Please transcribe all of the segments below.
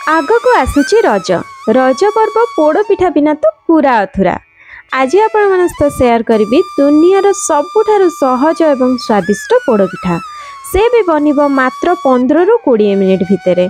आगको आसुची रज रज पर्व पोड़ पिठा बिना तो पूरा अधूरा। आज आपण सहित शेयर करी दुनियार सबुठारु सहज एवं स्वादिष्ट पोड़ पिठा। से भी बनिबो मात्र 15 रु 20 मिनिट भितर।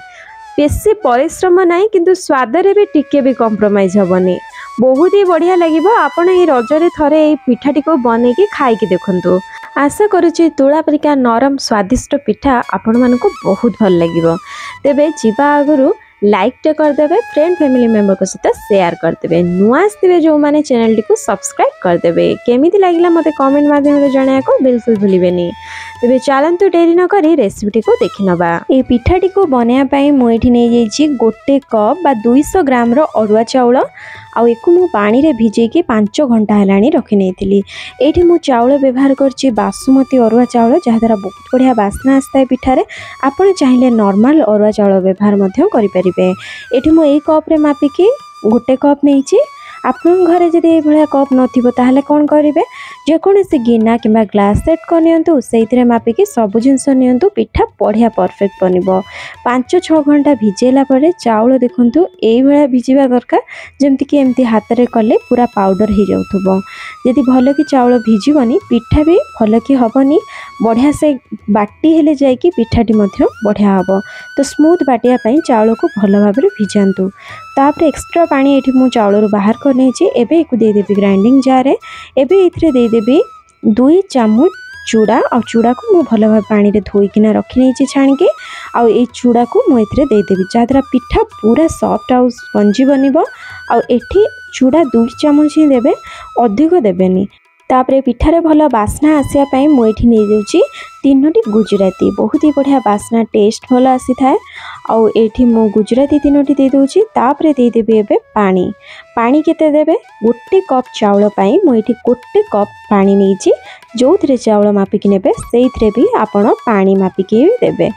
बेसी परिश्रम नाई किंतु स्वाद रे भी टिके भी कॉम्प्रोमाइज हेबनी। बहुत ही बढ़िया लगिबो। आपण ए रजरे थरे ए पिठाटी को बनेकी खाइकी देखंतु। आशा करुची तुला परिका नरम स्वादिष्ट पिठा आपण मानको बहुत भल लगिबो। तेबे जीवा आगुरु लाइक टे करदेवे, फ्रेंड फैमिली मेंबर को सहित शेयर करदेवे, नुआ आसथिबे जो माने चैनल टी को सब्सक्राइब करदेवे। केमिति लागिला मते कमेंट माध्यम रे जणाया को बिल्कुल भूलिबेनी। तेबे चलंतु डेरी न करी रेसिपी को देखि नबा। ए पिठाटी को बनाया पई मु एठी नै जेछि गोटे कप बा 200 ग्राम रो अरुआ चाउल आउ एकु मु पानी रे भिजेकी 5 घंटा हेलानी रखि नेथिली। एठी मु चाउल व्यवहार करछि बासमती अरुआ चाउल, जहा द्वारा बहुत बढ़िया बास्ना आस्ताय पिठारे। आपण चाहिले नॉर्मल अरुआ चाउल व्यवहार मध्य करि परिबे। एठी मु ए कप रे मापिकी गोटे कप नेछि। आपन घरे जदि ए भलिया कप नथिबो ताहले कोन करिवे, जे कोनोसी गिना किबा ग्लास सेट कर नियंतु, सेइतरे मापिकी सब जिंस नियंतु, पिठा बढ़िया परफेक्ट बनिबो। 5-6 घंटा भिजेला परे चाउल देखंतु एई भलिया भिजिबा दरकार, जेमति कि एमति हाथ रे कले पूरा पाउडर हो जाउथबो। यदि भलो कि चाउल भिजिबनी पिठा भी भलो कि हबनी। बढ़िया से बाटी हेले जाय कि पिठाटी मध्य बढ़िया हबो। तो स्मूथ बाटिया पई चाउल को भलो भाबरे भिजांतु। तापर एक्स्ट्रा पानी एठी मु चाउल रो बाहर कर नेछि। एबे एकु दे देबी ग्राइंडिंग जार रे। एबे इथरे दे देबी 2 चामच चूड़ा। और चूड़ा को मु भलो भाबे पानी रे धोई किना रखि नेछि छाणी के। आ ए चूड़ा को मु इथरे दे देबी, जाद्रा पिठा पूरा सॉफ्ट आउ स्पंजी बनिबो। आ एठी चूड़ा 2 चामच ही देबे, अधिक देबेनी। तापरे पिठारे भलो बास्ना आसिया पई मु एठी नै देउची 3टी गुजराती। बहुत ही बढ़िया बास्ना टेस्ट भलो आसी थाए। आउ एठी मु गुजराती 3टी दे दोची। तापरे दे देबे एबे पानी। पानी केते देबे, गोटे कप चाउल पई मु एठी गोटे कप पानी नेची। जोथरे चाउल मापिकी नेबे सेइथरे भी आपण पानी मापिकी देबे।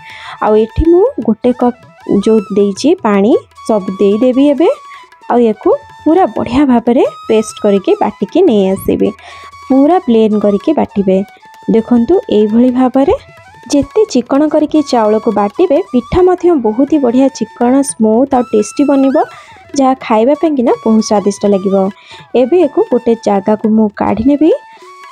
आउ एठी मु गोटे कप जो देइची पानी सब देई देबी एबे। आउ एको पूरा बढ़िया भाबरे पेस्ट करके बाटिकी नै आसीबे। पूरा प्लेन करके बाटिबे। देखंतु एई भली भाबरे जेते चिकन करके चाउल को बाटिबे, पिठा मध्य बहुत ही बढ़िया चिकन स्मूथ और टेस्टी बनिबो, जहाँ खाइबा पे किना बहुत स्वादिष्ट लगिबो। एबे एको गोटे जागा को मु काढी नेबी।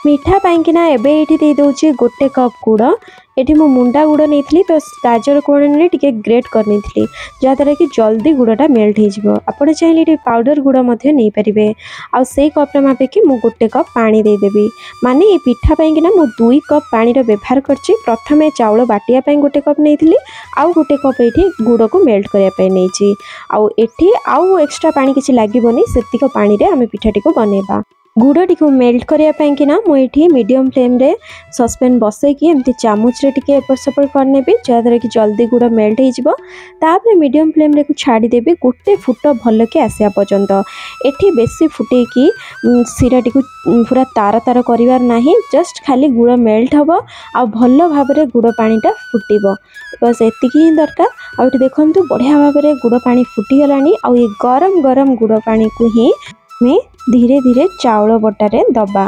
मीठा पाई किना एबे एठी दे दोची गोटे कप गुड़। एठी मु मुंडा गुड़ नेथली, तो गाजर कोण ने टिके ग्रेट कर नेथली, जा द्वारा कि जल्दी गुड़टा मेल्ट हो जिवो। आपण चाहिले एठी पाउडर गुड़ मध्य नै परिबे। आ सेई कप रे मापे कि मु गोटे कप पानी दे देबी। माने ए पिठा पाई किना मु 2 कप पानी रो व्यवहार करछि। प्रथमे चाउल बाटिया पाई गोटे कप नेथली, आउ गोटे कप एठी गुड़ को मेल्ट करिया पाई नेछि। आउ एठी आउ एक्स्ट्रा पानी किछि लागिबोनी, सेतिको पानी रे आमे पिठाटी को बनेबा। गुड़ को मेल्ट करिया पाई किना मु एठी मीडियम फ्लेम रे सस्पेन बसई कि एमती चामच रे टिके एपट सेपट करनेबी, जहाद्वारा कि जल्दी गुड़ मेल्ट हो जिवो। तापर मीडियम फ्लेम रे छाड़ी देबी गोटे फुट भल के आसिया पर्यंत। एठी बेसी फुटे कि सिराटी को पूरा तार तार करिवार नाही, जस्ट खाली गुड़ मेल्ट हबो आ भल भाबरे गुड़ पानीटा फुटिबो। बस एतिकी ही दरकार। आ एठी देखंतु बढ़िया भाबरे गुड़ पानी फुटी गलानी। आ ये गरम गरम गुड़ पानी को ही में धीरे धीरे चाउल बटारे दबा।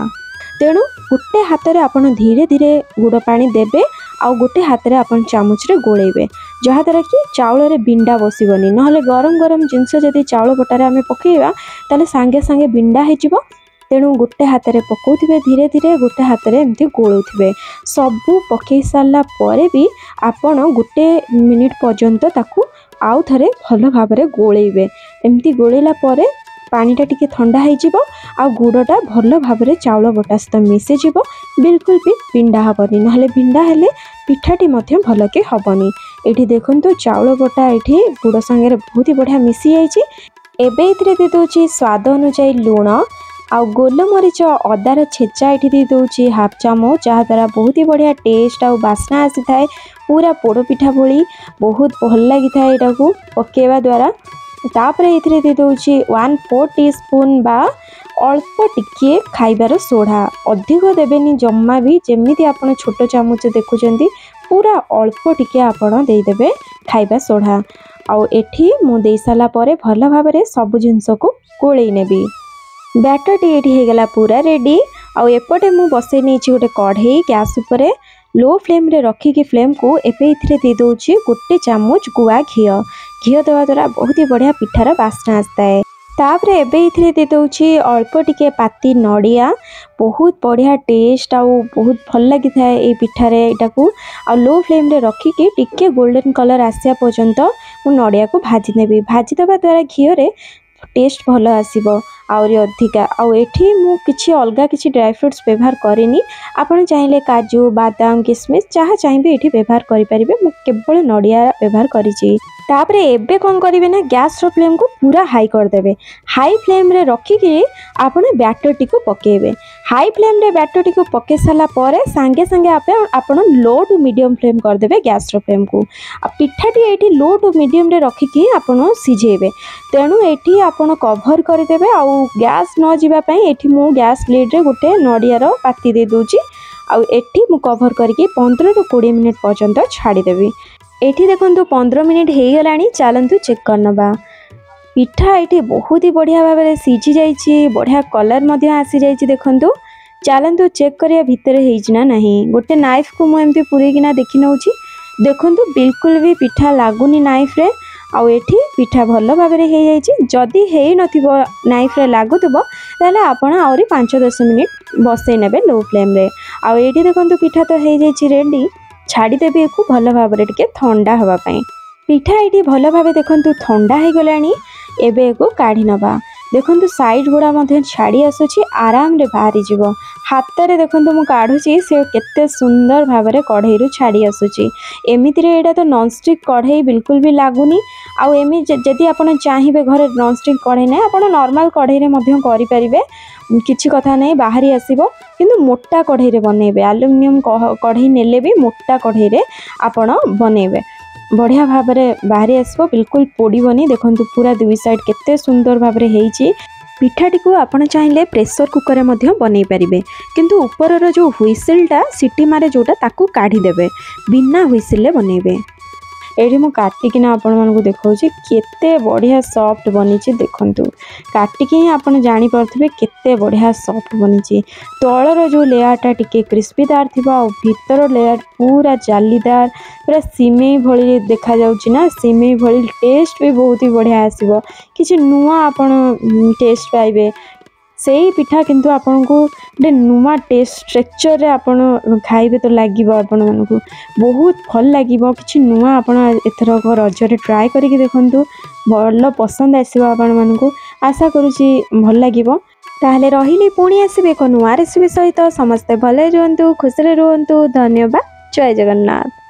तेणु गोटे हाथ रे आपण धीरे धीरे गुड़ पानी देबे, आउ गोटे हाथ रे आपण चामच रे गोळेबे, जहा द्वारा कि चाउल रे बिंडा बसिबनी। नहले गरम गरम जिंस जदि चाउल बटारे आमे पकेइबा ताले सांगे सांगे बिंडा हे जिवो। तेणु गोटे हाथ रे पकाउथिबे धीरे धीरे, गोटे हाथ रे एमती गोळुथिबे। सबु पकई सारला परे भी आपण गोटे मिनिट पर्यंत ताकू आउ थरे भलो भाबरे गोळेइबे। एमती गोळेला परे पानीटा टिके ठंडा हो जिवो। आ गुड़टा भलो भाबरे चाउल बटा सहित मिसे जिवो। बिल्कुल भी बिंडा हबनी, नहले बिंडा हेले पिठाटी मध्य भलो के हबनी। एठी देखंतु चाउल बटा एठी गुड़ संगे बहुत ही बढ़िया मिसी जाइछि। एबे इथरे दे दोछि स्वाद अनुसार लूण। आ गोलमरीच अदार छेचा एठी दे दोछि हाफ चामच, जहा द्वारा बहुत ही बढ़िया टेस्ट आ बास्ना आसी थाए। पूरा पोड़ पिठा भली बहुत भल लागि थाए एटा को पकेवा द्वारा। तापरे इथरे दे दोछि 1/4 टीस्पून बा अल्प टिके खाइबार सोडा। अधिक देबेनी जम्मा भी, जेमिति आपण छोट चामच देखुचंती पूरा अल्प टिके आपण दे देबे खाइबा सोडा। आउ एठी मु देई साला परे भल भाबरे सब जिंस को गोळेई नेबी। बैटर टी एठी हे गेला पूरा रेडी। आउ एपटे मु बसई नेछि गोटे कढ़ई गैस उपरे। लो फ्लेम रे रखिकी फ्लेम को एबे इथिरे दे दउछि गोटे चामच गुआ घी देवा द्वारा बहुत ही बढ़िया पिठार बास्ना आसता है। तापरे एबे इथिरे दे दउछि अल्प टिके पाती नड़िया बहुत बढ़िया टेस्ट आउ बहुत भल लगी थाए ए पिठारे एटाकू आ लो फ्लेम रे रखिकी टिके गोल्डन कलर आसिया पर्यंत मु नड़िया को भाजी नेबी भाजी देवा द्वारा घी रे टेस्ट भल आसीबो आउरी अधिका आउ एठी मु किछि अलगा किछि ड्राई फ्रूट्स व्यवहार करेनी आपण चाहिले काजू बादाम किशमिश जहाँ चाहिए एठी व्यवहार करि परिबे मु केवल नड़िया व्यवहार करिछि। तापरे एबे कोन करिवे ना गैस रो फ्लेम को पूरा हाई कर देबे हाई फ्लेम रे रखिकी आपण बैटर टी को पकेबे हाई फ्लेम रे बैटर टी को पके साला परे संगे संगे आपण लो टू मीडियम फ्लेम कर देबे गैस रो फ्लेम को आ पिठाटी एठी लो टू मीडियम रे रखिकी आपण सिझेबे तेणु एठी आपण कवर कर देबे आउ गैस न जीवा पई एठी मु गैस लिड रे गोटे नड़िया रो पाती दे दोची आउ एठी मु कवर करके 15 ରୁ 20 मिनिट पर्यंत छाड़ी देबी। एठी देखंतु 15 मिनिट हे गलानी चलंतु चेक करनबा पिठा एठी बहुत ही बढ़िया भाव में सीझी जाइछि बढ़िया कलर मध्य आसी जाइछि देखंतु चलंतु चेक करिया भितर हेछि ना नहीं गोटे नाइफ को मु एमती पुरे किना देखि नउछि देखंतु बिल्कुल भी पिठा लागुनी नाइफ रे आउ एठी पिठा भल भाव में हे जाइछि जदी हेइ नथिबो नाइफ रे लागुतबो ताले आपण आउरी 5-10 मिनिट बसै नेबे लो फ्लेम रे आउ एठी देखंतु पिठा तो हे जाइछि रेडी छाड़ी देबे को भल भाव रे टिके ठंडा हवा पई पिठा एठी भल भाव देखंतु ठंडा हे गलानी एबे को काढी नबा देखंतु साइड गुड़ा मध्य छाड़ी आसुछि आराम रे बाहरी जीवो हाथ रे देखंतु मु काढुछि से केते सुंदर भाव रे कढ़ई रु छाड़ी आसुछि एमिति रे एटा तो नॉन स्टिक कढ़ई बिल्कुल भी लागुनी आउ एमि जदी आपण चाहिबे घरे नॉन स्टिक कढ़ई नै आपण नॉर्मल कढ़ई रे मध्य करि परिबे किछि कथा नै बाहरी आसीबो किंतु मोटा कढ़ई रे बनेबे एल्युमिनियम कढ़ई नेले भी मोटा कढ़ई रे आपण बनेबे बढ़िया भाव में बाहरी आसो बिल्कुल पोड़बनी देखंतु पूरा दुई साइड केते सुंदर भाव में हेइछि पिठाटी को आपण चाहिए प्रेशर कुकर में मध्य बनई पारिबे किंतु ऊपर जो हुइसिलटा सिटी मारे जोटा ताकू काढ़ी देबे बिना हुइसिल बनइबे एठी मु काटिकिना आपण मानकु देखौछि केते बढ़िया सॉफ्ट बनिछि देखंतु काटिकी ही आपण जानि परथिबे केते बढ़िया सॉफ्ट बनिछि तळर जो लेयरटा टिके क्रिस्पीदार थिबा और भीतर लेयर पूरा जालीदार पूरा सिमेई भली देखा जाउछि ना सिमेई भली टेस्ट भी बहुत ही बढ़िया आसीबो किछि नुवा आपण टेस्ट पाइबे सेही पिठा किंतु आपन को गोटे नुआ टेस्ट स्ट्रक्चर रे आपन खाइबे तो लागिबो आपन मानकु बहुत भल लागिबो किछि नुआ आपन एथर रज रे ट्राई करिके देखंतु भल पसंद आसीबो आपन मानकु आशा करूछि भल लागिबो ताहले रहिली पुणी आसीबे एको नुआ रेसिपी सहित समस्त भले रहंतु खुश रे रहंतु धन्यवाद जय जगन्नाथ।